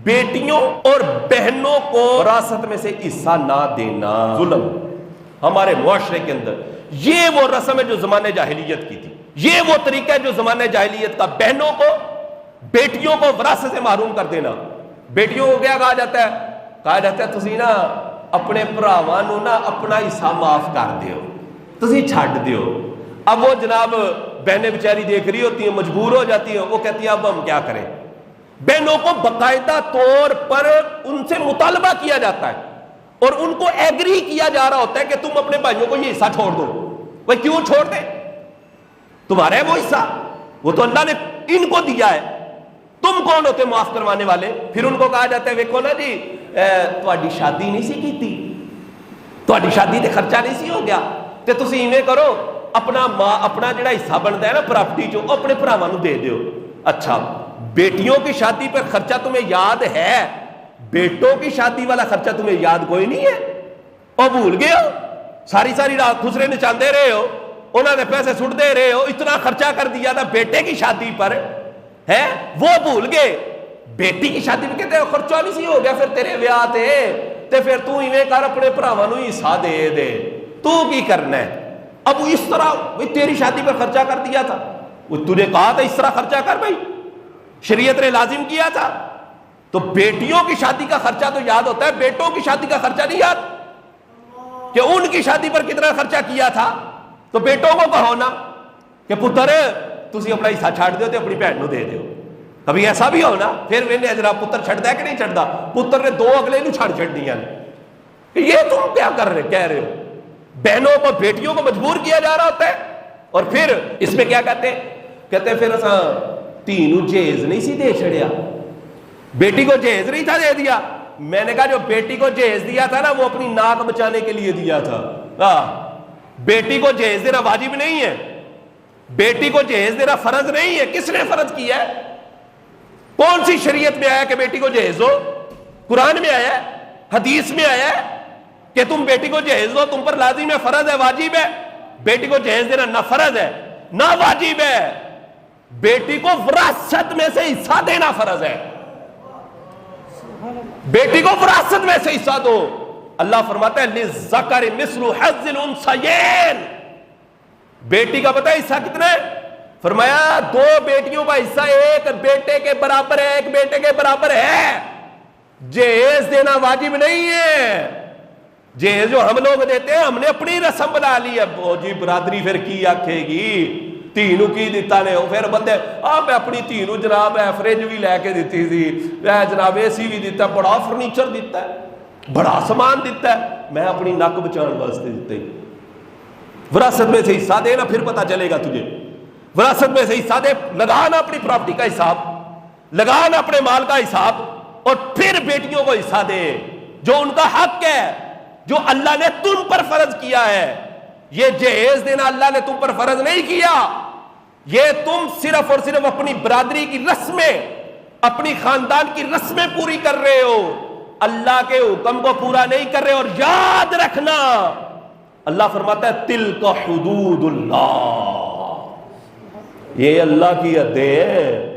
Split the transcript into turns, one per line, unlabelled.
بیٹیوں اور بہنوں کو وراثت میں سے حصہ نہ دینا ظلم ہمارے معاشرے کے اندر، یہ وہ رسم ہے جو زمانے جاہلیت کی تھی، یہ وہ طریقہ ہے جو زمانے جاہلیت کا، بہنوں کو بیٹیوں کو وراثت سے محروم کر دینا۔ بیٹیوں کو کیا کہا جاتا ہے؟ کہا جاتا ہے تسی نا اپنے بھراواں نوں نا اپنا حصہ معاف کر دیو، تسی چھڈ دیو۔ اب وہ جناب بہنیں بیچاری دیکھ رہی ہوتی ہیں، مجبور ہو جاتی ہیں، وہ کہتی ہیں اب ہم کیا کریں؟ بہنوں کو باقاعدہ طور پر ان سے مطالبہ کیا جاتا ہے اور ان کو ایگری کیا جا رہا ہوتا ہے کہ تم اپنے بھائیوں کو یہ حصہ چھوڑ دو۔ وہ کیوں چھوڑ دیں؟ تمہارا ہے وہ حصہ، وہ تو اللہ نے ان کو دیا ہے، تم کون ہوتے معاف کروانے والے؟ پھر ان کو کہا جاتا ہے ویکھو نا جی تہاڈی شادی نہیں سی کیتی، تہاڈی شادی تے خرچہ نہیں سی ہو گیا تے تسی ایویں کرو اپنا جڑا حصہ بنتا ہے نا پراپرٹی چوں اپنے بھراواں نوں دے دیو۔ اچھا بیٹیوں کی شادی پر خرچہ تمہیں یاد ہے، بیٹوں کی شادی والا خرچہ تمہیں یاد کوئی نہیں ہے؟ اور بھول گئے ہو؟ ساری رات خسرے نچاندے رہے ہو، انہوں نے پیسے سٹ دے رہے ہو، اتنا خرچہ کر دیا تھا بیٹے کی شادی پر ہے، وہ بھول گئے۔ بیٹی کی شادی میں کہتے ہیں خرچہ نہیں سی ہو گیا پھر تیرے ویاہ تے پھر تو ایویں کر اپنے بھراواں نوں حصہ دے تو کی کرنا ہے؟ اب اس طرح تیری شادی پر خرچہ کر دیا تھا، وہ تجھے کہا تھا اس طرح خرچہ کر بھائی، شریعت نے لازم کیا تھا۔ تو بیٹیوں کی شادی کا خرچہ تو یاد ہوتا ہے، بیٹوں کی شادی کا خرچہ نہیں یاد کہ ان کی شادی پر کتنا خرچہ کیا تھا۔ تو بیٹوں کو کہو نا کہ پتر تسی اپنا حصہ چھاڑ دیو تے اپنی بہن نوں دے دیو۔ کبھی ایسا بھی ہو نا، پھر ویلے جناب پتر چھڑدا ہے کہ نہیں چھڑدا؟ پتر نے 2 اگلے نوں چھڑ دیا کہ یہ تم کیا کر رہے کہہ رہے ہو؟ بہنوں کو بیٹیوں کو مجبور کیا جا رہا ہوتا ہے۔ اور پھر اس میں کیا کہتے ہیں پھر اساں تھی نوں جہیز نہیں سی دے چھڑیا، بیٹی کو جہیز نہیں تھا دے دیا۔ میں نے کہا جو بیٹی کو جہیز دیا تھا نا وہ اپنی ناک بچانے کے لیے دیا تھا۔ بیٹی کو جہیز دینا واجب نہیں ہے، بیٹی کو جہیز دینا فرض نہیں ہے۔ کس نے فرض کیا ہے؟ کون سی شریعت میں آیا کہ بیٹی کو جہیز دو؟ قرآن میں آیا ہے، حدیث میں آیا ہے کہ تم بیٹی کو جہیز دو، تم پر لازم ہے، فرض ہے، واجب ہے؟ بیٹی کو جہیز دینا نہ فرض ہے نہ واجب ہے، بیٹی کو وراثت میں سے حصہ دینا فرض ہے۔ بیٹی کو وراثت میں سے حصہ دو۔ اللہ فرماتا ہے للذکر مثل حظ الانثیین، بیٹی کا پتہ حصہ کتنا ہے؟ فرمایا 2 بیٹیوں کا حصہ ایک بیٹے کے برابر ہے، ایک بیٹے کے برابر ہے۔ جہیز دینا واجب نہیں ہے، جہیز جو ہم لوگ دیتے ہیں ہم نے اپنی رسم بنا لی ہے۔ وہ جی برادری پھر کی آکھے گی تینوں کی دیتا نے، پھر بندے میں اپنی تینوں جناب فریج بھی لے کے دیتی تھی، جناب اے سی بھی دیتا، بڑا فرنیچر دیتا ہے، بڑا سامان دیتا ہے، میں اپنی نک بچان واسطے دیتے ہی۔ وراثت میں سے حصہ دینا، پھر پتہ چلے گا تجھے۔ وراثت میں سے حصہ دے، لگانا اپنی پراپرٹی کا حساب، لگانا اپنے مال کا حساب، اور پھر بیٹیوں کو حصہ دے جو ان کا حق ہے، جو اللہ نے تم پر فرض کیا ہے۔ یہ جہیز دینا اللہ نے تم پر فرض نہیں کیا، یہ تم صرف اور صرف اپنی برادری کی رسمیں، اپنی خاندان کی رسمیں پوری کر رہے ہو، اللہ کے حکم کو پورا نہیں کر رہے۔ اور یاد رکھنا اللہ فرماتا ہے تلک حدود اللہ، یہ اللہ کی حدیں ہیں۔